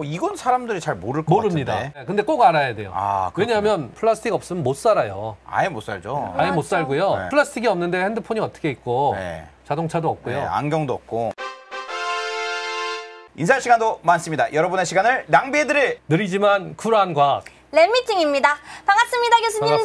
이건 사람들이 잘 모를 것 모릅니다. 같은데. 네, 근데 꼭 알아야 돼요. 왜냐하면 플라스틱 없으면 못 살아요. 아예 못 살죠. 아예 못 살고요. 네. 플라스틱이 없는데 핸드폰이 어떻게 있고 네. 자동차도 없고요. 네, 안경도 없고. 인사할 시간도 많습니다. 여러분의 시간을 낭비해드릴 느리지만 쿨한 과학. 랩미팅입니다. 반갑습니다, 교수님들.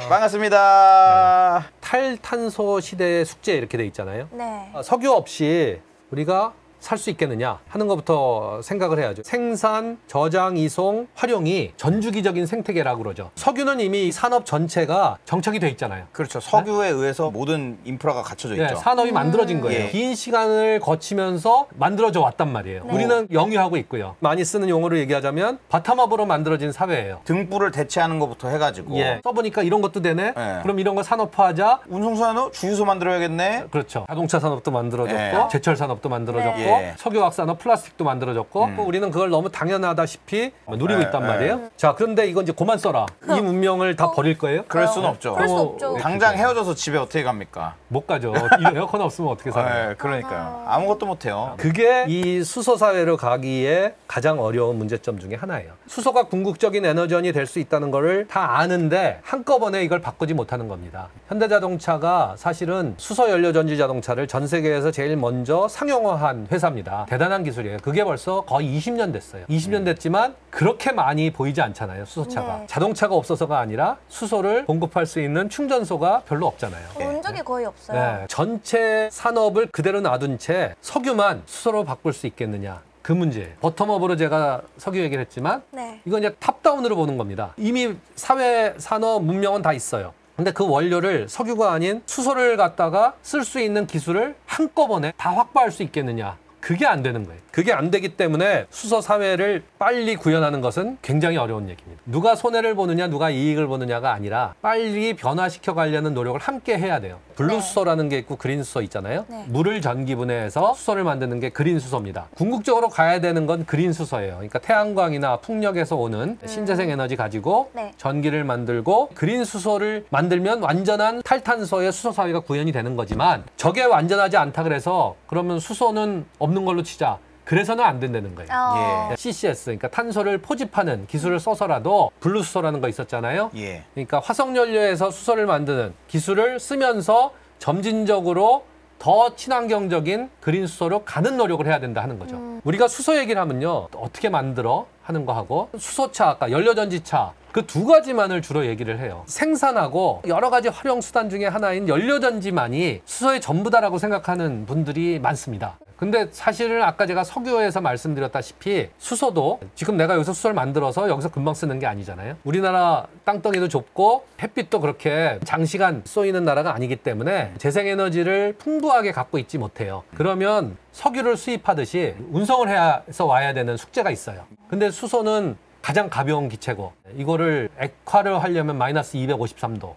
반갑습니다. 반갑습니다. 네. 탈탄소 시대의 숙제 이렇게 돼 있잖아요. 네. 석유 없이 우리가 살 수 있겠느냐 하는 것부터 생각을 해야죠. 생산, 저장, 이송, 활용이 전주기적인 생태계라고 그러죠. 석유는 이미 산업 전체가 정착이 돼 있잖아요. 그렇죠. 석유에 의해서 모든 인프라가 갖춰져 있죠. 산업이 만들어진 거예요. 예. 긴 시간을 거치면서 만들어져 왔단 말이에요. 네. 우리는 영위하고 있고요. 많이 쓰는 용어로 얘기하자면 바텀업으로 만들어진 사회예요. 등불을 대체하는 것부터 해가지고. 써보니까 이런 것도 되네. 예. 그럼 이런 거 산업화하자. 운송산업 주유소 만들어야겠네. 그렇죠. 자동차 산업도 만들어졌고 예. 제철 산업도 만들어졌고 네. 예. 석유화학 산업, 플라스틱도 만들어졌고 우리는 그걸 너무 당연하다시피 누리고 예. 있단 말이에요. 자, 그런데 이건 이제 그만 써라. 이 문명을 다 버릴 거예요? 그럴 수는 없죠. 그럴 수 없죠. 당장 헤어져서 집에 어떻게 갑니까? 못 가죠. 이 에어컨 없으면 어떻게 살아요? 네, 그러니까요. 아무것도 못해요. 그게 이 수소 사회로 가기에 가장 어려운 문제점 중에 하나예요. 수소가 궁극적인 에너지원이 될 수 있다는 거를 다 아는데 한꺼번에 이걸 바꾸지 못하는 겁니다. 현대자동차가 사실은 수소 연료 전지 자동차를 전 세계에서 제일 먼저 상용화한 회사입니다. 대단한 기술이에요. 그게 벌써 거의 20년 됐어요. 20년 됐지만 그렇게 많이 보이지 않잖아요, 수소차가. 네. 자동차가 없어서가 아니라 수소를 공급할 수 있는 충전소가 별로 없잖아요. 본 적이 거의 없어요. 네, 전체 산업을 그대로 놔둔 채 석유만 수소로 바꿀 수 있겠느냐. 그 문제. 버텀업으로 제가 석유 얘기를 했지만 네. 이건 이제 탑다운으로 보는 겁니다. 이미 사회, 산업, 문명은 다 있어요. 근데 그 원료를 석유가 아닌 수소를 갖다가 쓸 수 있는 기술을 한꺼번에 다 확보할 수 있겠느냐. 그게 안 되는 거예요. 그게 안 되기 때문에 수소 사회를 빨리 구현하는 것은 굉장히 어려운 얘기입니다. 누가 손해를 보느냐, 누가 이익을 보느냐가 아니라 빨리 변화시켜 가려는 노력을 함께 해야 돼요. 블루수소라는 게 있고 그린수소 있잖아요. 네. 물을 전기분해해서 수소를 만드는 게 그린수소입니다. 궁극적으로 가야 되는 건 그린수소예요. 그러니까 태양광이나 풍력에서 오는 신재생 에너지 가지고 네. 전기를 만들고 그린수소를 만들면 완전한 탈탄소의 수소 사회가 구현이 되는 거지만 저게 완전하지 않다 그래서 그러면 수소는 없는 걸로 치자. 그래서는 안 된다는 거예요. 어. 예. CCS, 그러니까 탄소를 포집하는 기술을 써서라도 블루수소라는 거 있었잖아요. 예. 그러니까 화석연료에서 수소를 만드는 기술을 쓰면서 점진적으로 더 친환경적인 그린수소로 가는 노력을 해야 된다 하는 거죠. 우리가 수소 얘기를 하면요. 어떻게 만들어 하는 거 하고 수소차, 아까 연료전지차 그 두 가지만을 주로 얘기를 해요. 생산하고 여러 가지 활용 수단 중에 하나인 연료전지만이 수소의 전부다라고 생각하는 분들이 많습니다. 근데 사실은 아까 제가 석유에서 말씀드렸다시피 수소도 지금 내가 여기서 수소를 만들어서 여기서 금방 쓰는 게 아니잖아요. 우리나라 땅덩이도 좁고 햇빛도 그렇게 장시간 쏘이는 나라가 아니기 때문에 재생에너지를 풍부하게 갖고 있지 못해요. 그러면 석유를 수입하듯이 운송을 해서 와야 되는 숙제가 있어요. 근데 수소는 가장 가벼운 기체고 이거를 액화를 하려면 마이너스 253도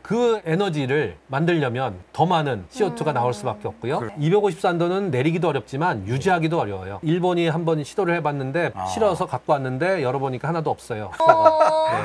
그 에너지를 만들려면 더 많은 CO2가 나올 수밖에 없고요. 253도는 내리기도 어렵지만 유지하기도 어려워요. 일본이 한번 시도를 해봤는데 실어서 갖고 왔는데 열어보니까 하나도 없어요.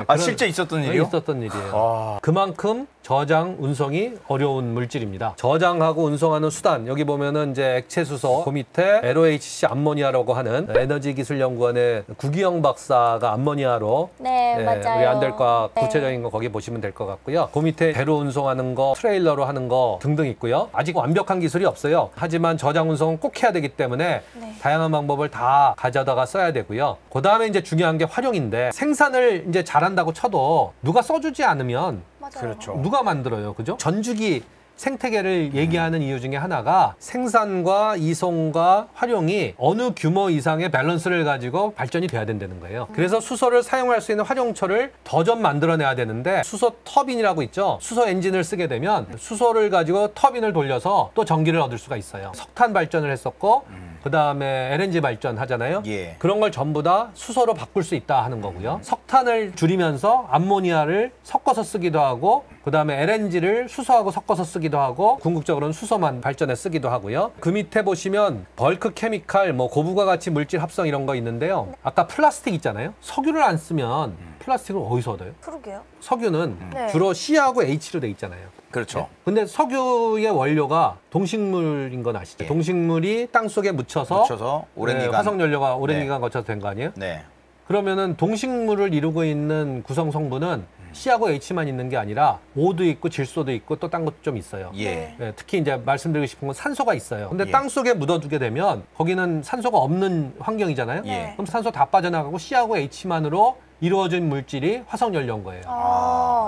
네, 실제 있었던 일이요? 있었던 일이에요. 그만큼 저장, 운송이 어려운 물질입니다. 저장하고 운송하는 수단 여기 보면은 이제 액체 수소 그 밑에 LOHC 암모니아라고 하는 에너지기술연구원의 구기영 박사가 암모니아로 네, 맞아요. 우리 안될과 네. 구체적인 거 거기 보시면 될 것 같고요. 그 밑에 배로 운송하는 거, 트레일러로 하는 거 등등 있고요. 아직 완벽한 기술이 없어요. 하지만 저장 운송은 꼭 해야 되기 때문에 네. 다양한 방법을 다 가져다가 써야 되고요. 그 다음에 이제 중요한 게 활용인데 생산을 이제 잘한다고 쳐도 누가 써주지 않으면 맞아요. 그렇죠. 누가 만들어요, 그죠? 전주기 생태계를 얘기하는 이유 중에 하나가 생산과 이송과 활용이 어느 규모 이상의 밸런스를 가지고 발전이 돼야 된다는 거예요. 그래서 수소를 사용할 수 있는 활용처를 더 좀 만들어내야 되는데 수소 터빈이라고 있죠. 수소 엔진을 쓰게 되면 수소를 가지고 터빈을 돌려서 또 전기를 얻을 수가 있어요. 석탄 발전을 했었고 그 다음에 LNG 발전하잖아요. 예. 그런 걸 전부 다 수소로 바꿀 수 있다 하는 거고요. 석탄을 줄이면서 암모니아를 섞어서 쓰기도 하고 그 다음에 LNG를 수소하고 섞어서 쓰기도 하고 궁극적으로는 수소만 발전해 쓰기도 하고요. 그 밑에 보시면 벌크 케미칼, 뭐 고부가 가치 물질 합성 이런 거 있는데요. 아까 플라스틱 있잖아요. 석유를 안 쓰면 플라스틱을 어디서 얻어요? 그러게요. 석유는 네. 주로 C하고 H로 돼 있잖아요. 그렇죠. 근데 석유의 원료가 동식물인 건 아시죠? 예. 동식물이 땅 속에 묻혀서 오랜 네, 기간 화석 연료가 오랜 네. 기간 거쳐서 된 거 아니에요? 네. 그러면은 동식물을 이루고 있는 구성 성분은 C하고 H만 있는 게 아니라 O도 있고 질소도 있고 또 딴 것도 좀 있어요. 예. 네, 특히 이제 말씀드리고 싶은 건 산소가 있어요. 근데 예. 땅 속에 묻어두게 되면 거기는 산소가 없는 환경이잖아요. 예. 그럼 산소 다 빠져나가고 C하고 H만으로 이루어진 물질이 화석 연료인 거예요.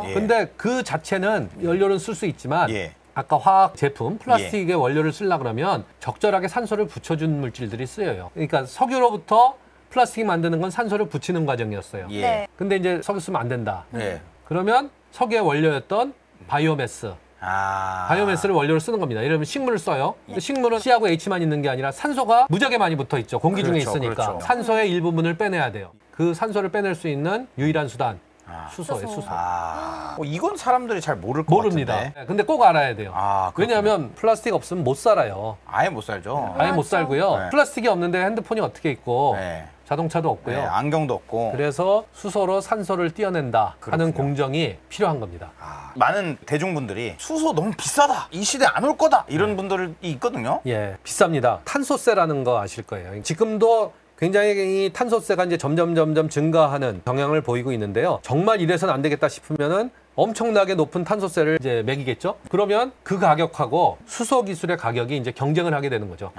예. 근데 그 자체는 연료는 쓸 수 있지만 예. 아까 화학 제품, 플라스틱의 원료를 쓰려 그러면 적절하게 산소를 붙여준 물질들이 쓰여요. 그러니까 석유로부터 플라스틱 만드는 건 산소를 붙이는 과정이었어요. 예. 네. 근데 이제 석유 쓰면 안 된다. 예. 그러면 석유의 원료였던 바이오매스, 바이오매스를 원료로 쓰는 겁니다. 이러면 식물을 써요. 근데 식물은 C하고 H만 있는 게 아니라 산소가 무지하게 많이 붙어 있죠. 공기 중에 그렇죠, 있으니까. 그렇죠. 산소의 일부분을 빼내야 돼요. 그 산소를 빼낼 수 있는 유일한 수단, 수소예요, 수소. 이건 사람들이 잘 모를 것 모릅니다. 같은데. 네, 근데 꼭 알아야 돼요. 그렇구나. 왜냐하면 플라스틱 없으면 못 살아요. 아예 못 살죠. 아예 못 맞아. 살고요. 네. 플라스틱이 없는데 핸드폰이 어떻게 있고 네. 자동차도 없고요. 네, 안경도 없고. 그래서 수소로 산소를 띄어낸다 하는 그렇군요. 공정이 필요한 겁니다. 많은 대중분들이 수소 너무 비싸다. 이 시대 안 올 거다. 이런 분들이 있거든요. 예, 비쌉니다. 탄소세라는 거 아실 거예요. 지금도 굉장히 이 탄소세가 이제 점점 증가하는 경향을 보이고 있는데요. 정말 이래서는 안 되겠다 싶으면은 엄청나게 높은 탄소세를 이제 매기겠죠. 그러면 그 가격하고 수소 기술의 가격이 이제 경쟁을 하게 되는 거죠.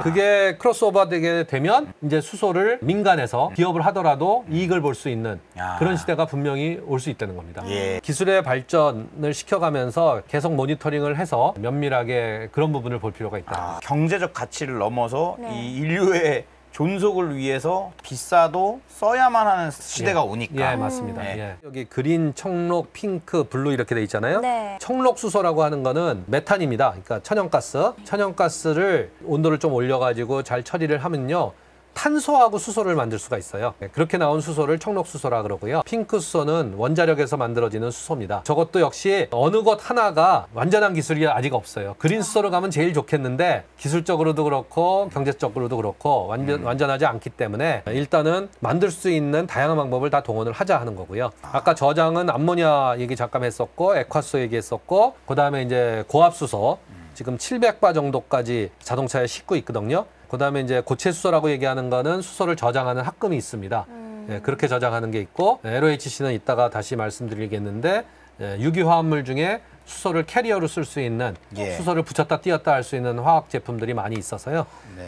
그게 크로스오버 되게 되면 이제 수소를 민간에서 기업을 하더라도 이익을 볼 수 있는 그런 시대가 분명히 올 수 있다는 겁니다. 예. 기술의 발전을 시켜가면서 계속 모니터링을 해서 면밀하게 그런 부분을 볼 필요가 있다. 경제적 가치를 넘어서 네. 이 인류의 존속을 위해서 비싸도 써야만 하는 시대가 오니까. 예, 맞습니다. 네. 예. 여기 그린, 청록, 핑크, 블루 이렇게 돼 있잖아요. 네. 청록 수소라고 하는 거는 메탄입니다. 그러니까 천연가스. 천연가스를 온도를 좀 올려가지고 잘 처리를 하면요. 탄소하고 수소를 만들 수가 있어요. 그렇게 나온 수소를 청록수소라 그러고요. 핑크수소는 원자력에서 만들어지는 수소입니다. 저것도 역시 어느 것 하나가 완전한 기술이 아직 없어요. 그린수소로 가면 제일 좋겠는데 기술적으로도 그렇고 경제적으로도 그렇고 완전하지 않기 때문에 일단은 만들 수 있는 다양한 방법을 다 동원을 하자 하는 거고요. 아까 저장은 암모니아 얘기 잠깐 했었고 액화수소 얘기했었고 그다음에 이제 고압수소 지금 700바 정도까지 자동차에 싣고 있거든요. 그다음에 이제 고체수소라고 얘기하는 거는 수소를 저장하는 합금이 있습니다. 예, 그렇게 저장하는 게 있고 LOHC는 이따가 다시 말씀드리겠는데 유기화합물 중에 수소를 캐리어로 쓸 수 있는 수소를 붙였다 띄었다 할 수 있는 화학 제품들이 많이 있어서요.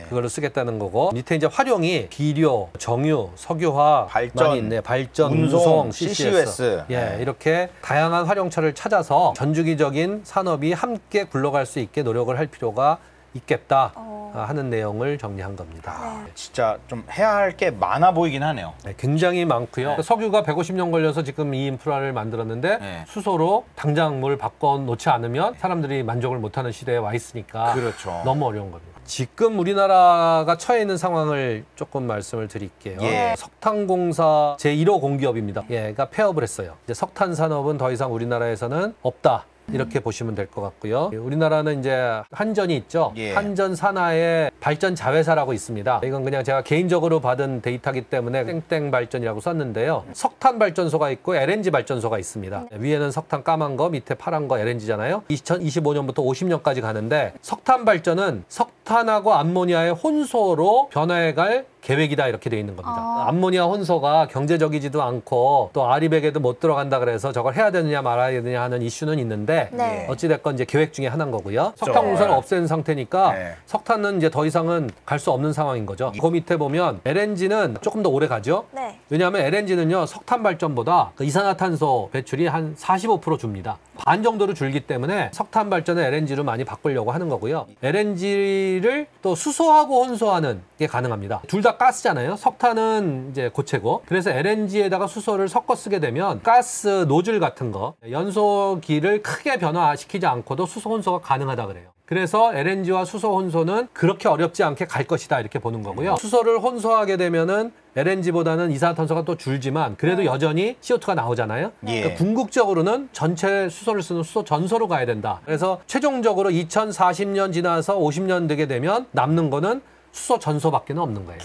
그거를 쓰겠다는 거고 밑에 이제 활용이 비료, 정유, 석유화 발전, 많이 있네. 발전, 운송, 운송, CCUS. 예, 이렇게 다양한 활용처를 찾아서 전주기적인 산업이 함께 굴러갈 수 있게 노력을 할 필요가 있겠다 하는 내용을 정리한 겁니다. 진짜 좀 해야 할 게 많아 보이긴 하네요. 네, 굉장히 많고요. 석유가 150년 걸려서 지금 이 인프라를 만들었는데 수소로 당장 뭘 바꿔놓지 않으면 사람들이 만족을 못하는 시대에 와 있으니까 그렇죠. 너무 어려운 겁니다. 지금 우리나라가 처해 있는 상황을 조금 말씀을 드릴게요. 예. 석탄공사 제1호 공기업입니다. 예, 그러니까 폐업을 했어요. 이제 석탄 산업은 더 이상 우리나라에서는 없다. 이렇게 보시면 될 것 같고요. 우리나라는 이제 한전이 있죠. 예. 한전 산하에 발전 자회사라고 있습니다. 이건 그냥 제가 개인적으로 받은 데이터이기 때문에 땡땡 발전이라고 썼는데요. 석탄 발전소가 있고 LNG 발전소가 있습니다. 위에는 석탄 까만 거, 밑에 파란 거 LNG잖아요. 2025년부터 50년까지 가는데 석탄 발전은 석탄하고 암모니아의 혼소로 변화해갈 계획이다 이렇게 돼 있는 겁니다. 암모니아 혼소가 경제적이지도 않고 또 아리백에도 못 들어간다 그래서 저걸 해야 되느냐 말아야 되느냐 하는 이슈는 있는데 네. 어찌됐건 이제 계획 중에 하나인 거고요. 석탄 공사를 없앤 상태니까 네. 석탄은 이제 더 이상은 갈 수 없는 상황인 거죠. 그 밑에 보면 LNG는 조금 더 오래 가죠. 네. 왜냐하면 LNG는요 석탄 발전보다 그 이산화탄소 배출이 한 45% 줍니다. 반 정도로 줄기 때문에 석탄 발전을 LNG로 많이 바꾸려고 하는 거고요. LNG를 또 수소하고 혼소하는 게 가능합니다. 둘 다 가스잖아요. 석탄은 이제 고체고. 그래서 LNG에다가 수소를 섞어 쓰게 되면 가스 노즐 같은 거 연소기를 크게 변화시키지 않고도 수소 혼소가 가능하다 그래요. 그래서 LNG와 수소 혼소는 그렇게 어렵지 않게 갈 것이다 이렇게 보는 거고요. 수소를 혼소하게 되면은 LNG보다는 이산화탄소가 또 줄지만 그래도 여전히 CO2가 나오잖아요. 그러니까 궁극적으로는 전체 수소를 쓰는 수소 전소로 가야 된다. 그래서 최종적으로 2040년 지나서 50년 되게 되면 남는 거는 수소 전소밖에 없는 거예요.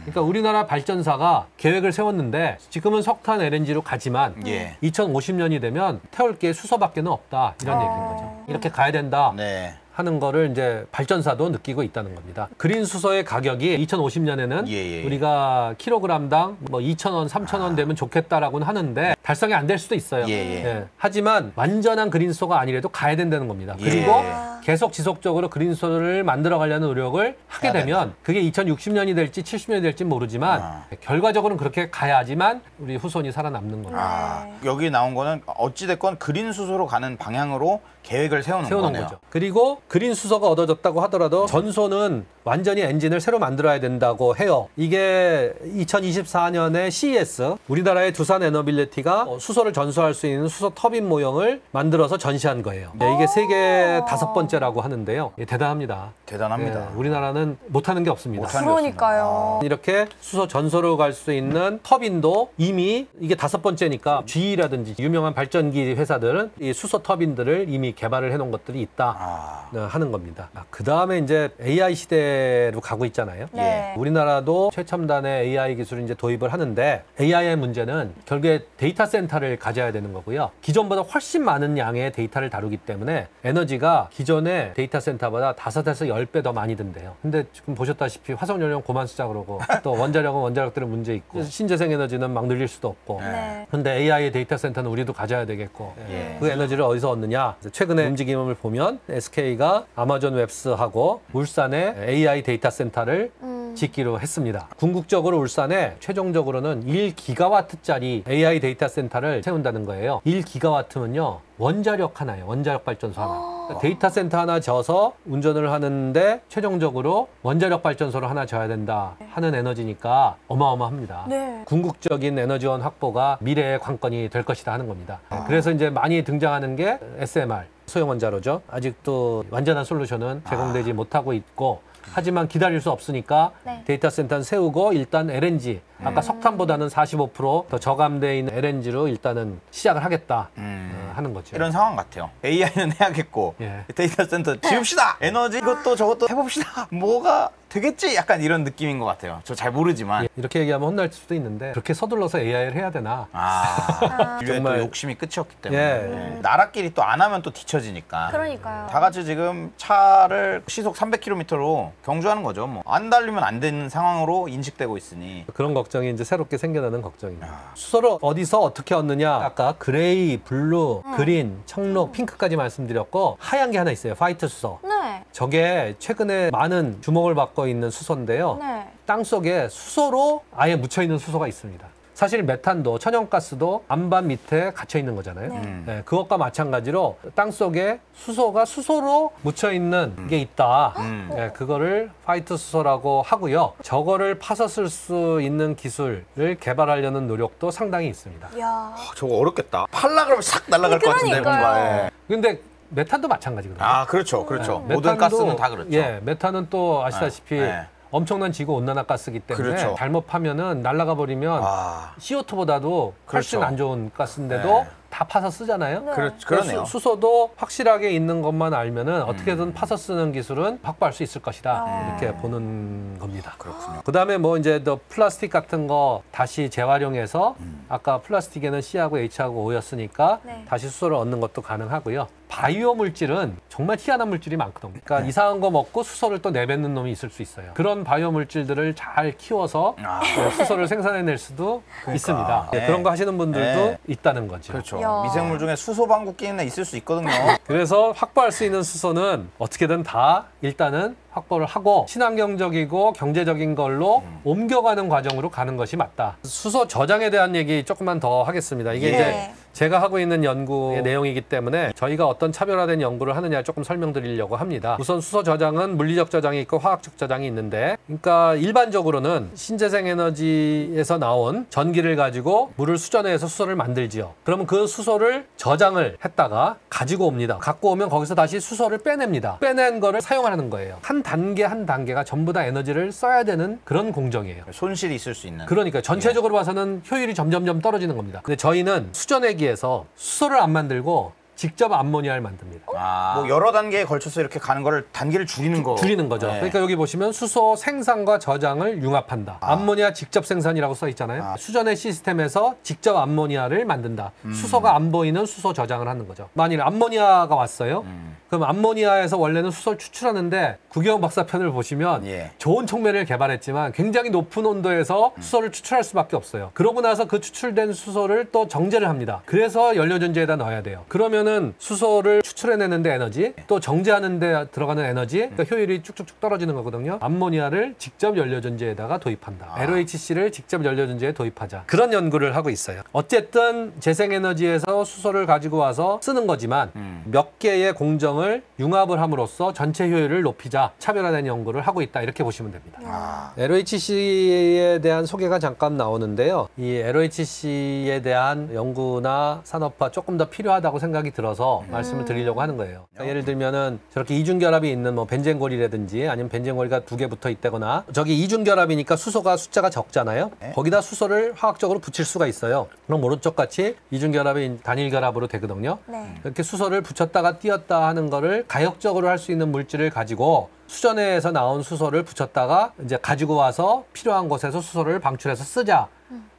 그러니까 우리나라 발전사가 계획을 세웠는데 지금은 석탄 LNG로 가지만 예. 2050년이 되면 태울 게 수소밖에는 없다 이런 얘기인 거죠. 이렇게 가야 된다. 네. 하는 거를 이제 발전사도 느끼고 있다는 겁니다. 그린 수소의 가격이 2050년에는 예. 우리가 킬로그램당 뭐 2,000원, 3,000원 되면 좋겠다라고는 하는데 달성이 안 될 수도 있어요. 예. 하지만 완전한 그린 수소가 아니래도 가야 된다는 겁니다. 예. 그리고 계속 지속적으로 그린 수소를 만들어 가려는 노력을 하게 되면 그게 2060년이 될지 70년이 될지 모르지만 결과적으로는 그렇게 가야지만 우리 후손이 살아남는 겁니다. 여기 나온 거는 어찌됐건 그린 수소로 가는 방향으로 계획을 세우는 거네요. 거죠. 그리고 그린 수소가 얻어졌다고 하더라도 전소는 완전히 엔진을 새로 만들어야 된다고 해요. 이게 2024년에 CES 우리나라의 두산 에너빌리티가 수소를 전소할 수 있는 수소 터빈 모형을 만들어서 전시한 거예요. 네, 이게 세계 5번째라고 하는데요. 예, 대단합니다. 대단합니다. 네, 우리나라는 못하는 게 없습니다. 못하는 게 그러니까요. 이렇게 수소 전소로 갈 수 있는 터빈도 이미 이게 5번째니까 GE라든지 유명한 발전기 회사들은 이 수소 터빈들을 이미 개발을 해놓은 것들이 있다 하는 겁니다. 그 다음에 이제 AI 시대로 가고 있잖아요. 네. 우리나라도 최첨단의 AI 기술을 이제 도입을 하는데 AI의 문제는 결국에 데이터 센터를 가져야 되는 거고요. 기존보다 훨씬 많은 양의 데이터를 다루기 때문에 에너지가 기존의 데이터 센터보다 5에서 10배 더 많이 든대요. 근데 지금 보셨다시피 화석 연료 고만 쓰자 그러고 또 원자력은 원자력들의 문제 있고 신재생 에너지는 막 늘릴 수도 없고 네. 근데 AI의 데이터 센터는 우리도 가져야 되겠고 그 에너지를 어디서 얻느냐. 최근에 움직임을 보면 SK가 아마존 웹스하고 울산에 AI 데이터 센터를 짓기로 했습니다. 궁극적으로 울산에 최종적으로는 1기가와트짜리 AI 데이터 센터를 세운다는 거예요. 1기가와트면요. 원자력 하나예요. 원자력 발전소 하나. 데이터 센터 하나 져서 운전을 하는데 최종적으로 원자력 발전소를 하나 져야 된다 하는 에너지니까 어마어마합니다. 네. 궁극적인 에너지원 확보가 미래의 관건이 될 것이다 하는 겁니다. 그래서 이제 많이 등장하는 게 SMR, 소형 원자로죠. 아직도 완전한 솔루션은 제공되지 못하고 있고 하지만 기다릴 수 없으니까 네. 데이터 센터는 세우고 일단 LNG, 아까 석탄보다는 45%더 저감되어 있는 LNG로 일단은 시작을 하겠다 하는 거죠. 이런 상황 같아요. AI는 해야겠고 예. 데이터 센터 지읍시다. 에너지 이것도 저것도 해봅시다. 뭐가 되겠지? 약간 이런 느낌인 것 같아요. 저 잘 모르지만. 이렇게 얘기하면 혼날 수도 있는데 그렇게 서둘러서 AI를 해야 되나? 인류의 정말. 또 욕심이 끝이 없기 때문에 예. 나라끼리 또 안 하면 또 뒤처지니까. 그러니까요. 다 같이 지금 차를 시속 300km로 경주하는 거죠. 뭐 안 달리면 안 되는 상황으로 인식되고 있으니. 그런 걱정이 이제 새롭게 생겨나는 걱정입니다. 수소를 어디서 어떻게 얻느냐? 아까 그레이, 블루, 그린, 청록, 핑크까지 말씀드렸고 하얀 게 하나 있어요. 화이트 수소. 네. 저게 최근에 많은 주목을 받고 있는 수소인데요. 네. 땅 속에 수소로 아예 묻혀 있는 수소가 있습니다. 사실 메탄도 천연가스도 안반 밑에 갇혀 있는 거잖아요. 네, 그것과 마찬가지로 땅 속에 수소가 수소로 묻혀 있는 게 있다. 네, 그거를 화이트 수소라고 하고요. 저거를 파서 쓸 수 있는 기술을 개발하려는 노력도 상당히 있습니다. 이야. 저거 어렵겠다. 팔라 그러면 싹 날아갈 것 같은데 그러니까요. 뭔가. 예. 근데 메탄도 마찬가지거든요. 아 그렇죠, 그렇죠. 네, 모든 메탄도- 가스는 다 그렇죠. 예, 메탄은 또 아시다시피 네. 엄청난 지구 온난화 가스이기 때문에 그렇죠. 잘못 파면은 날아가 버리면 아, CO2보다도 훨씬 그렇죠. 안 좋은 가스인데도 네. 다 파서 쓰잖아요. 네. 그러네요. 수소도 확실하게 있는 것만 알면은 어떻게든 파서 쓰는 기술은 확보할 수 있을 것이다. 이렇게 보는 겁니다. 그렇군요. 그다음에 뭐 이제 더 플라스틱 같은 거 다시 재활용해서 아까 플라스틱에는 C하고 H하고 O였으니까 네. 다시 수소를 얻는 것도 가능하고요. 바이오 물질은 정말 희한한 물질이 많거든요. 그러니까 이상한 거 먹고 수소를 또 내뱉는 놈이 있을 수 있어요. 그런 바이오 물질들을 잘 키워서 수소를 생산해낼 수도 있습니다. 네. 그런 거 하시는 분들도 네. 있다는 거죠. 그렇죠. 야. 미생물 중에 수소 방귀끼는 있을 수 있거든요. 그래서 확보할 수 있는 수소는 어떻게든 다 일단은 확보를 하고 친환경적이고 경제적인 걸로 옮겨가는 과정으로 가는 것이 맞다. 수소 저장에 대한 얘기 조금만 더 하겠습니다. 이게 예. 이제 제가 하고 있는 연구의 내용이기 때문에 저희가 어떤 차별화된 연구를 하느냐 조금 설명드리려고 합니다. 우선 수소 저장은 물리적 저장이 있고 화학적 저장이 있는데, 그러니까 일반적으로는 신재생 에너지에서 나온 전기를 가지고 물을 수전해서 수소를 만들지요. 그러면 그 수소를 저장을 했다가 가지고 옵니다. 갖고 오면 거기서 다시 수소를 빼냅니다. 빼낸 거를 사용하는 거예요. 한 단계 한 단계가 전부 다 에너지를 써야 되는 그런 공정이에요. 손실이 있을 수 있는. 그러니까 전체적으로 봐서는 효율이 점점점 떨어지는 겁니다. 근데 저희는 수전회기에서 수소를 안 만들고 직접 암모니아를 만듭니다. 뭐 여러 단계에 걸쳐서 이렇게 가는 거를 단계를 줄이는 거. 줄이는 거죠. 네. 그러니까 여기 보시면 수소 생산과 저장을 융합한다. 암모니아 직접 생산이라고 써 있잖아요. 수전의 시스템에서 직접 암모니아를 만든다. 수소가 안 보이는 수소 저장을 하는 거죠. 만일 암모니아가 왔어요. 그럼 암모니아에서 원래는 수소를 추출하는데 구경 박사 편을 보시면 예. 좋은 촉매를 개발했지만 굉장히 높은 온도에서 수소를 추출할 수밖에 없어요. 그러고 나서 그 추출된 수소를 또 정제를 합니다. 그래서 연료전지에다 넣어야 돼요. 그러면은 수소를 추출해내는데 에너지, 또 정제하는 데 들어가는 에너지, 그러니까 효율이 쭉쭉쭉 떨어지는 거거든요. 암모니아를 직접 연료전지에다가 도입한다. LOHC를 직접 연료전지에 도입하자. 그런 연구를 하고 있어요. 어쨌든 재생에너지에서 수소를 가지고 와서 쓰는 거지만 몇 개의 공정을 융합을 함으로써 전체 효율을 높이자 차별화된 연구를 하고 있다. 이렇게 보시면 됩니다. LOHC에 대한 소개가 잠깐 나오는데요. 이 LOHC에 대한 연구나 산업화 조금 더 필요하다고 생각이 들어서 말씀을 드리려고 하는 거예요. 그러니까 예를 들면은 저렇게 이중결합이 있는 뭐 벤젠골이라든지 아니면 벤젠골이가 2개 붙어 있다거나 저기 이중결합이니까 수소가 숫자가 적잖아요. 거기다 수소를 화학적으로 붙일 수가 있어요. 그럼 오른쪽 같이 이중결합이 단일결합으로 되거든요. 네. 이렇게 수소를 붙였다가 띄었다 하는 거를 가역적으로 할 수 있는 물질을 가지고 수전에서 나온 수소를 붙였다가 이제 가지고 와서 필요한 곳에서 수소를 방출해서 쓰자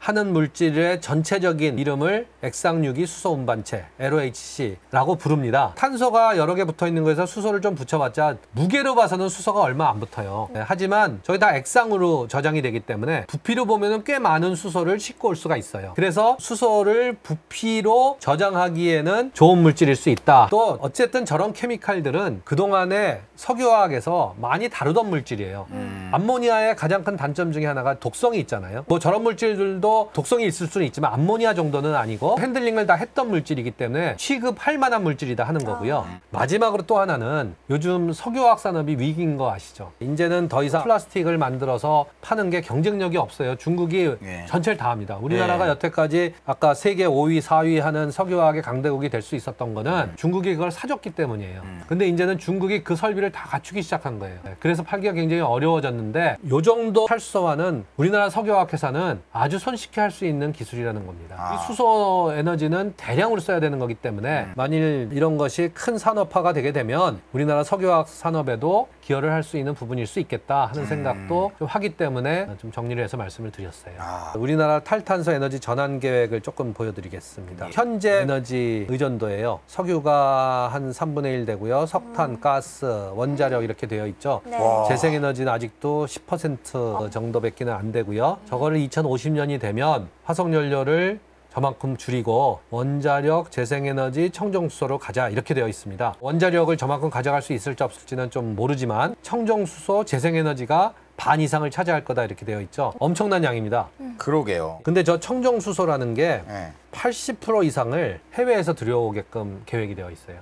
하는 물질의 전체적인 이름을 액상유기 수소 운반체 LOHC라고 부릅니다. 탄소가 여러 개 붙어 있는 거에서 수소를 좀 붙여봤자 무게로 봐서는 수소가 얼마 안 붙어요. 네, 하지만 저기 다 액상으로 저장이 되기 때문에 부피로 보면은 꽤 많은 수소를 싣고 올 수가 있어요. 그래서 수소를 부피로 저장하기에는 좋은 물질일 수 있다. 또 어쨌든 저런 케미칼들은 그동안에 석유화학에서 많이 다루던 물질이에요. 암모니아의 가장 큰 단점 중에 하나가 독성이 있잖아요. 뭐 저런 물질들도 독성이 있을 수는 있지만 암모니아 정도는 아니고 핸들링을 다 했던 물질이기 때문에 취급할 만한 물질이다 하는 거고요. 마지막으로 또 하나는 요즘 석유화학 산업이 위기인 거 아시죠? 이제는 더 이상 플라스틱을 만들어서 파는 게 경쟁력이 없어요. 중국이 전체를 다 합니다. 우리나라가 여태까지 아까 세계 5위, 4위 하는 석유화학의 강대국이 될 수 있었던 거는 중국이 그걸 사줬기 때문이에요. 근데 이제는 중국이 그 설비를 다 갖추기 시작한 거예요. 그래서 팔기가 굉장히 어려워졌는데 요 정도 탈수소화는 우리나라 석유화학 회사는 아주 손쉽게 할 수 있는 기술이라는 겁니다. 이 수소 에너지는 대량으로 써야 되는 거기 때문에 만일 이런 것이 큰 산업화가 되게 되면 우리나라 석유화학 산업에도 기여를 할 수 있는 부분일 수 있겠다 하는 생각도 좀 하기 때문에 좀 정리를 해서 말씀을 드렸어요. 우리나라 탈탄소 에너지 전환 계획을 조금 보여드리겠습니다. 현재 에너지 의존도예요. 석유가 한 3분의 1 되고요. 석탄, 가스, 원자력 이렇게 되어 있죠. 네. 재생에너지는 아직도 10% 정도밖에는 안 되고요. 저거를 2050년이 되면 화석연료를 저만큼 줄이고 원자력, 재생에너지, 청정수소로 가자 이렇게 되어 있습니다. 원자력을 저만큼 가져갈 수 있을지 없을지는 좀 모르지만 청정수소, 재생에너지가 반 이상을 차지할 거다 이렇게 되어 있죠. 엄청난 양입니다. 그러게요. 근데 저 청정수소라는 게 네. 80% 이상을 해외에서 들여오게끔 계획이 되어 있어요.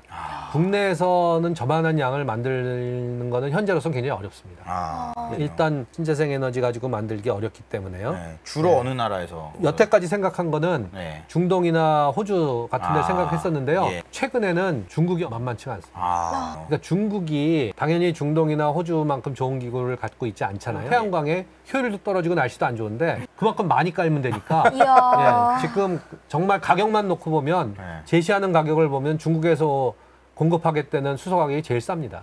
국내에서는 저만한 양을 만드는 거는 현재로서는 굉장히 어렵습니다. 일단 신재생 에너지 가지고 만들기 어렵기 때문에요. 주로 어느 나라에서? 여태까지 생각한 거는 중동이나 호주 같은 데 생각했었는데요. 최근에는 중국이 만만치가 않습니다. 그러니까 중국이 당연히 중동이나 호주만큼 좋은 기구를 갖고 있지 않잖아요. 태양광의 효율도 떨어지고 날씨도 안 좋은데 그만큼 많이 깔면 되니까 이야. 지금 정말 가격만 놓고 보면 제시하는 가격을 보면 중국에서 공급하겠다는 수소 가격이 제일 쌉니다.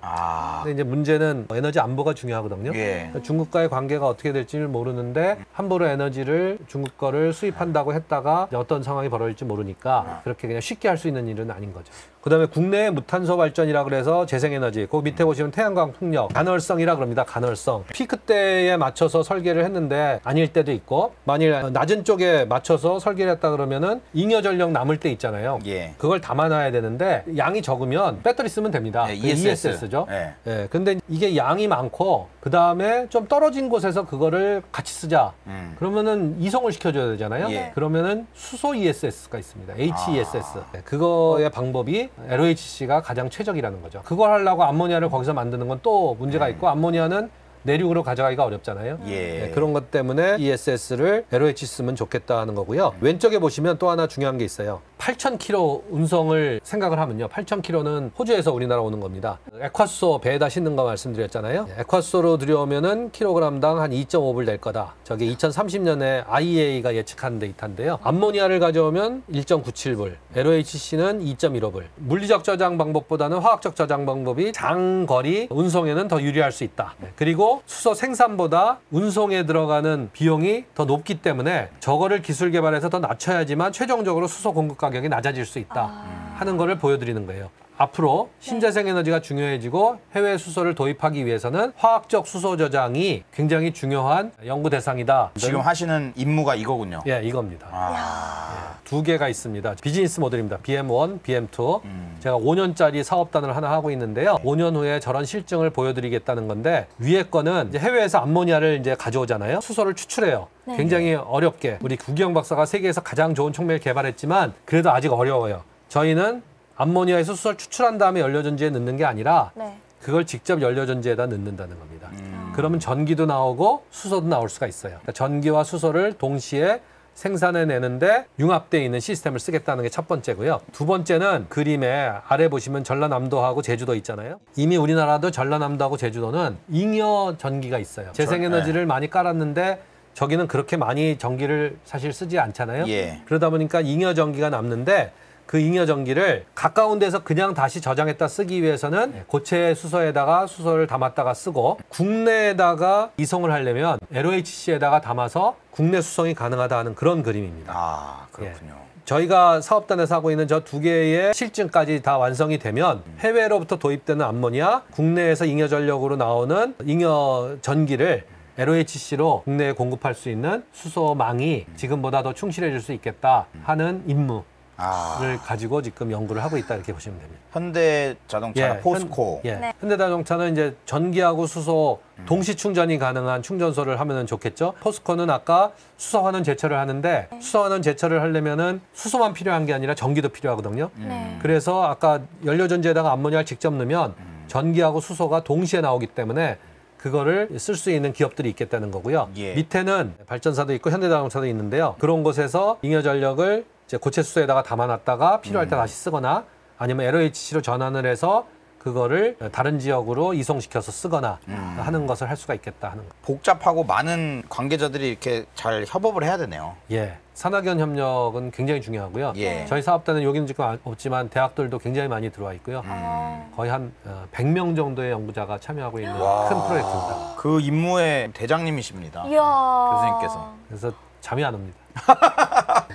근데 이제 문제는 에너지 안보가 중요하거든요. 그러니까 중국과의 관계가 어떻게 될지를 모르는데 함부로 에너지를 중국 거를 수입한다고 했다가 어떤 상황이 벌어질지 모르니까 그렇게 그냥 쉽게 할 수 있는 일은 아닌 거죠. 그다음에 국내 무탄소 발전이라 그래서 재생에너지, 그 밑에 보시면 태양광 풍력, 간헐성이라 그럽니다. 간헐성. 피크 때에 맞춰서 설계를 했는데 아닐 때도 있고, 만일 낮은 쪽에 맞춰서 설계를 했다 그러면은 잉여 전력 남을 때 있잖아요. 그걸 담아놔야 되는데 양이 적으면 배터리 쓰면 됩니다. ESS죠. 근데 이게 양이 많고 그 다음에 좀 떨어진 곳에서 그거를 같이 쓰자. 그러면은 이송을 시켜줘야 되잖아요. 그러면은 수소 ESS가 있습니다. HESS. 그거의 방법이 LOHC가 가장 최적이라는 거죠. 그걸 하려고 암모니아를 거기서 만드는 건 또 문제가 있고, 암모니아는 내륙으로 가져가기가 어렵잖아요. 예. 네, 그런 것 때문에 ESS를 LOH 쓰면 좋겠다 하는 거고요. 왼쪽에 보시면 또 하나 중요한 게 있어요. 8,000km 운송을 생각을 하면요. 8,000km는 호주에서 우리나라 오는 겁니다. 에콰소 배에다 싣는 거 말씀드렸잖아요. 에콰소로 들여오면은 킬로그램당 한 2.5불 될 거다. 저게 2030년에 IEA가 예측한 데이터인데요. 암모니아를 가져오면 1.97불, LOHC는 2.15불. 물리적 저장 방법보다는 화학적 저장 방법이 장거리 운송에는 더 유리할 수 있다. 그리고 수소 생산보다 운송에 들어가는 비용이 더 높기 때문에 저거를 기술 개발해서 더 낮춰야지만 최종적으로 수소 공급 가격이 낮아질 수 있다 하는 거를 보여드리는 거예요. 앞으로 신재생 에너지가 중요해지고 해외 수소를 도입하기 위해서는 화학적 수소 저장이 굉장히 중요한 연구 대상이다. 지금 하시는 임무가 이거군요. 예, 이겁니다. 아. 두 개가 있습니다. 비즈니스 모델입니다. BM1, BM2. 제가 5년짜리 사업단을 하나 하고 있는데요. 5년 후에 저런 실증을 보여드리겠다는 건데 위에 거는 이제 해외에서 암모니아를 이제 가져오잖아요. 수소를 추출해요. 네. 굉장히 어렵게. 우리 구기영 박사가 세계에서 가장 좋은 촉매를 개발했지만 그래도 아직 어려워요. 저희는 암모니아에서 수소를 추출한 다음에 연료전지에 넣는 게 아니라 네. 그걸 직접 연료전지에다 넣는다는 겁니다. 그러면 전기도 나오고 수소도 나올 수가 있어요. 그러니까 전기와 수소를 동시에 생산해내는데 융합되어 있는 시스템을 쓰겠다는 게 첫 번째고요. 두 번째는 그림에 아래 보시면 전라남도하고 제주도 있잖아요. 이미 우리나라도 전라남도하고 제주도는 잉여 전기가 있어요. 재생에너지를 많이 깔았는데 저기는 그렇게 많이 전기를 사실 쓰지 않잖아요. 예. 그러다 보니까 잉여 전기가 남는데 그 잉여 전기를 가까운 데서 그냥 다시 저장했다 쓰기 위해서는 고체 수소에다가 수소를 담았다가 쓰고 국내에다가 이송을 하려면 LOHC에다가 담아서 국내 수송이 가능하다 하는 그런 그림입니다. 아, 그렇군요. 저희가 사업단에서 하고 있는 저 두 개의 실증까지 다 완성이 되면 해외로부터 도입되는 암모니아, 국내에서 잉여 전력으로 나오는 잉여 전기를 LOHC로 국내에 공급할 수 있는 수소망이 지금보다 더 충실해질 수 있겠다 하는 임무. 를 가지고 지금 연구를 하고 있다 이렇게 보시면 됩니다. 현대자동차나 포스코. 네. 현대자동차는 이제 전기하고 수소 동시 충전이 가능한 충전소를 하면은 좋겠죠. 포스코는 아까 수소환원 제철을 하는데 수소환원 제철을 하려면은 수소만 필요한 게 아니라 전기도 필요하거든요. 네. 그래서 아까 연료전지에다가 암모니아를 직접 넣으면 전기하고 수소가 동시에 나오기 때문에 그거를 쓸 수 있는 기업들이 있겠다는 거고요. 예. 밑에는 발전사도 있고 현대자동차도 있는데요. 그런 곳에서 잉여 전력을 이제 고체 수소에다가 담아놨다가 필요할 때 다시 쓰거나 아니면 LOHC로 전환을 해서 그거를 다른 지역으로 이송시켜서 쓰거나 하는 것을 할 수가 있겠다 하는 거. 복잡하고 많은 관계자들이 이렇게 잘 협업을 해야 되네요. 예. 산학연 협력은 굉장히 중요하고요. 예. 저희 사업단은 여기는 지금 없지만 대학들도 굉장히 많이 들어와 있고요. 거의 한 100명 정도의 연구자가 참여하고 있는 큰 프로젝트입니다. 그 임무의 대장님이십니다. 이야. 교수님께서. 그래서 잠이 안 옵니다.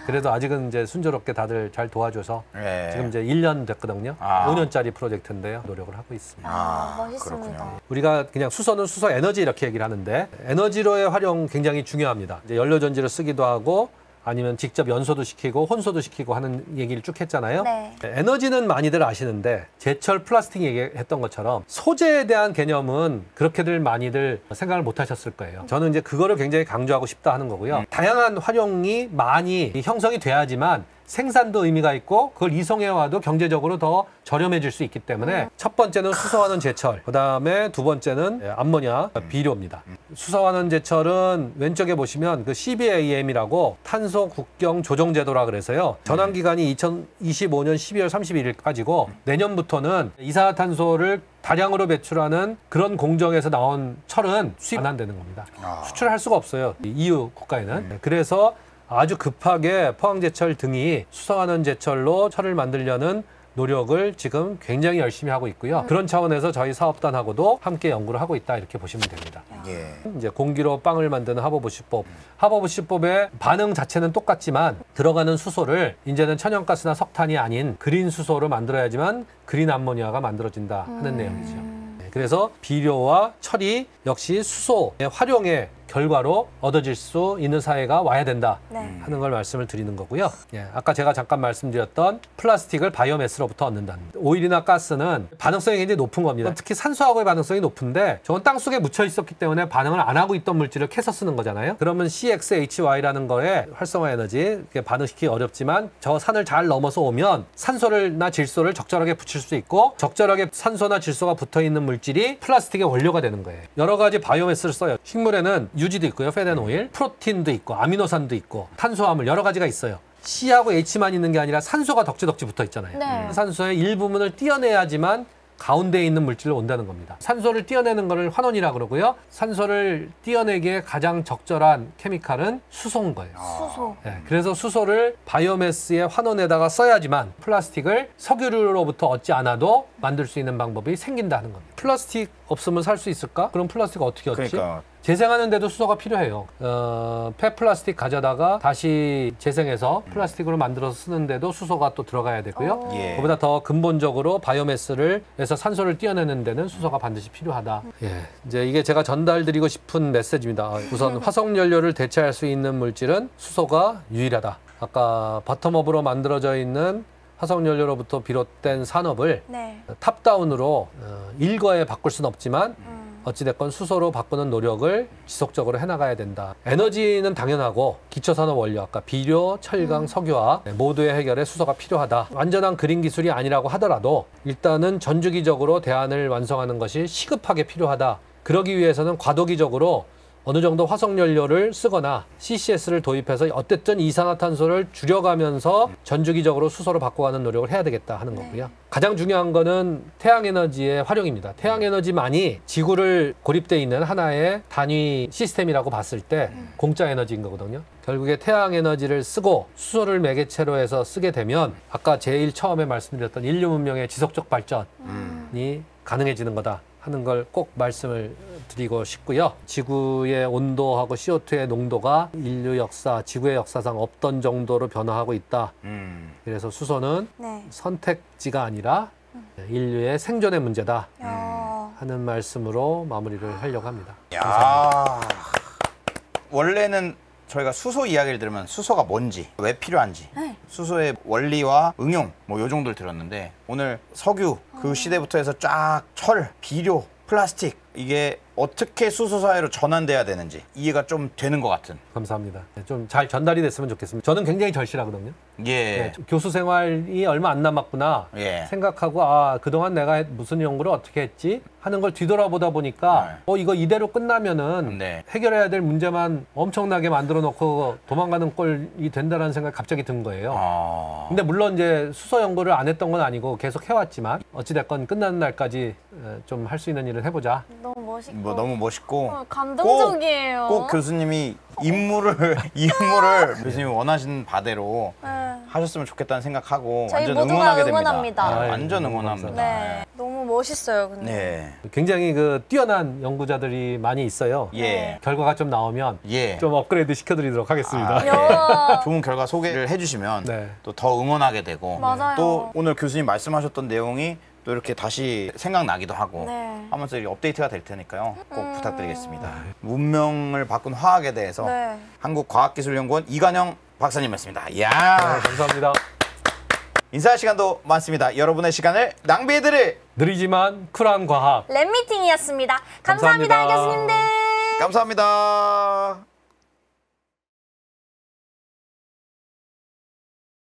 그래도 아직은 이제 순조롭게 다들 잘 도와줘서 예. 지금 이제 1년 됐거든요. 아. 5년짜리 프로젝트인데요. 노력을 하고 있습니다. 멋있습니다. 그렇군요. 우리가 그냥 수소는 수소 에너지 이렇게 얘기를 하는데 에너지로의 활용 굉장히 중요합니다. 이제 연료전지를 쓰기도 하고 아니면 직접 연소도 시키고 혼소도 시키고 하는 얘기를 쭉 했잖아요. 네. 에너지는 많이들 아시는데 제철 플라스틱 얘기했던 것처럼 소재에 대한 개념은 그렇게들 많이들 생각을 못 하셨을 거예요. 저는 이제 그거를 굉장히 강조하고 싶다 하는 거고요. 다양한 활용이 많이 형성이 돼야지만 생산도 의미가 있고 그걸 이송해와도 경제적으로 더 저렴해질 수 있기 때문에 첫 번째는 수소환원 제철, 그다음에 두 번째는 암모니아 비료입니다. 수소환원 제철은 왼쪽에 보시면 그 CBAM이라고 탄소 국경 조정 제도라 그래서요. 전환 기간이 2025년 12월 31일까지고 내년부터는 이산화탄소를 다량으로 배출하는 그런 공정에서 나온 철은 수입 안 한다는 겁니다. 수출할 수가 없어요. EU 국가에는. 그래서 아주 급하게 포항제철 등이 수소환원 제철로 철을 만들려는 노력을 지금 굉장히 열심히 하고 있고요. 그런 차원에서 저희 사업단하고도 함께 연구를 하고 있다 이렇게 보시면 됩니다. 예. 이제 공기로 빵을 만드는 하버부시법. 하버부시법의 반응 자체는 똑같지만 들어가는 수소를 이제는 천연가스나 석탄이 아닌 그린 수소로 만들어야지만 그린 암모니아가 만들어진다 하는 내용이죠. 그래서 비료와 철이 역시 수소의 활용에 결과로 얻어질 수 있는 사회가 와야 된다 네. 하는 걸 말씀을 드리는 거고요. 예, 아까 제가 잠깐 말씀드렸던 플라스틱을 바이오매스로부터 얻는다는 오일이나 가스는 반응성이 굉장히 높은 겁니다. 특히 산소하고의 반응성이 높은데 저건 땅속에 묻혀 있었기 때문에 반응을 안 하고 있던 물질을 캐서 쓰는 거잖아요. 그러면 CXHY라는 거에 활성화 에너지 반응시키기 어렵지만 저 산을 잘 넘어서 오면 산소나 질소를 적절하게 붙일 수 있고 적절하게 산소나 질소가 붙어 있는 물질이 플라스틱의 원료가 되는 거예요. 여러 가지 바이오매스를 써요. 식물에는 유지도 있고요. 페덴오일, 프로틴도 있고 아미노산도 있고 탄수화물 여러 가지가 있어요. C하고 H만 있는 게 아니라 산소가 덕지덕지 붙어 있잖아요. 네. 산소의 일부분을 떼어내야지만 가운데에 있는 물질로 온다는 겁니다. 산소를 떼어내는 것을 환원이라 그러고요. 산소를 떼어내기에 가장 적절한 케미칼은 수소인 거예요. 수소. 네, 그래서 수소를 바이오매스의 환원에다가 써야지만 플라스틱을 석유로부터 얻지 않아도 만들 수 있는 방법이 생긴다는 겁니다. 플라스틱 없으면 살 수 있을까? 그럼 플라스틱 어떻게 얻지? 그러니까. 재생하는데도 수소가 필요해요. 폐플라스틱 가져다가 다시 재생해서 플라스틱으로 만들어서 쓰는데도 수소가 또 들어가야 되고요. 예. 그보다 더 근본적으로 바이오매스를 해서 산소를 떼어내는 데는 수소가 반드시 필요하다. 예, 이제 이게 제가 전달드리고 싶은 메시지입니다. 우선 화석연료를 대체할 수 있는 물질은 수소가 유일하다. 아까 버텀업으로 만들어져 있는 화석연료로부터 비롯된 산업을 네. 탑다운으로 일거에 바꿀 수는 없지만 어찌됐건 수소로 바꾸는 노력을 지속적으로 해나가야 된다. 에너지는 당연하고 기초산업 원료, 아까 비료, 철강, 석유화 모두의 해결에 수소가 필요하다. 완전한 그린 기술이 아니라고 하더라도 일단은 전주기적으로 대안을 완성하는 것이 시급하게 필요하다. 그러기 위해서는 과도기적으로 어느 정도 화석연료를 쓰거나 CCS를 도입해서 어쨌든 이산화탄소를 줄여가면서 전주기적으로 수소로 바꿔가는 노력을 해야 되겠다 하는 거고요. 가장 중요한 거는 태양에너지의 활용입니다. 태양에너지만이 지구를 고립돼 있는 하나의 단위 시스템이라고 봤을 때 공짜 에너지인 거거든요. 결국에 태양에너지를 쓰고 수소를 매개체로 해서 쓰게 되면 아까 제일 처음에 말씀드렸던 인류 문명의 지속적 발전이 가능해지는 거다 하는 걸 꼭 말씀을 드리고 싶고요. 지구의 온도하고 CO2의 농도가 인류 역사, 지구의 역사상 없던 정도로 변화하고 있다. 그래서 수소는 네. 선택지가 아니라 인류의 생존의 문제다 야. 하는 말씀으로 마무리를 하려고 합니다. 야. 원래는 저희가 수소 이야기를 들으면 수소가 뭔지, 왜 필요한지, 네. 수소의 원리와 응용 뭐 요 정도를 들었는데 오늘 석유 그 시대부터 해서 쫙 철, 비료, 플라스틱 이게 어떻게 수소 사회로 전환돼야 되는지 이해가 좀 되는 것 같은. 감사합니다. 좀 잘 전달이 됐으면 좋겠습니다. 저는 굉장히 절실하거든요. 예. 네, 교수 생활이 얼마 안 남았구나 예. 생각하고 그동안 내가 무슨 연구를 어떻게 했지 하는 걸 뒤돌아보다 보니까 이거 이대로 끝나면은 네. 해결해야 될 문제만 엄청나게 만들어 놓고 도망가는 꼴이 된다는 생각이 갑자기 든 거예요. 근데 물론 이제 수소 연구를 안 했던 건 아니고 계속 해왔지만 어찌됐건 끝나는 날까지 좀 할 수 있는 일을 해보자. 너무 멋있고. 뭐 너무 멋있고 감동적이에요. 꼭 교수님이 임무를 교수님이 원하시는 바대로 네. 하셨으면 좋겠다는 생각하고 저희 완전 모두가 응원하게 됩니다. 응원합니다. 완전 너무 응원합니다. 네. 너무 멋있어요, 근데. 네. 굉장히 그 뛰어난 연구자들이 많이 있어요. 예. 결과가 좀 나오면 예. 좀 업그레이드 시켜드리도록 하겠습니다. 야. 좋은 결과 소개를 해주시면 네. 또 더 응원하게 되고 맞아요. 또 오늘 교수님 말씀하셨던 내용이 또 이렇게 다시 생각나기도 하고 네. 하면서 이렇게 업데이트가 될 테니까요. 꼭 부탁드리겠습니다. 문명을 바꾼 화학에 대해서 네. 한국과학기술연구원 이관영 박사님이었습니다. 이야. 네, 감사합니다. 인사할 시간도 많습니다. 여러분의 시간을 낭비해드릴 느리지만 쿨한 과학. 랩미팅이었습니다. 감사합니다, 감사합니다. 교수님들. 감사합니다.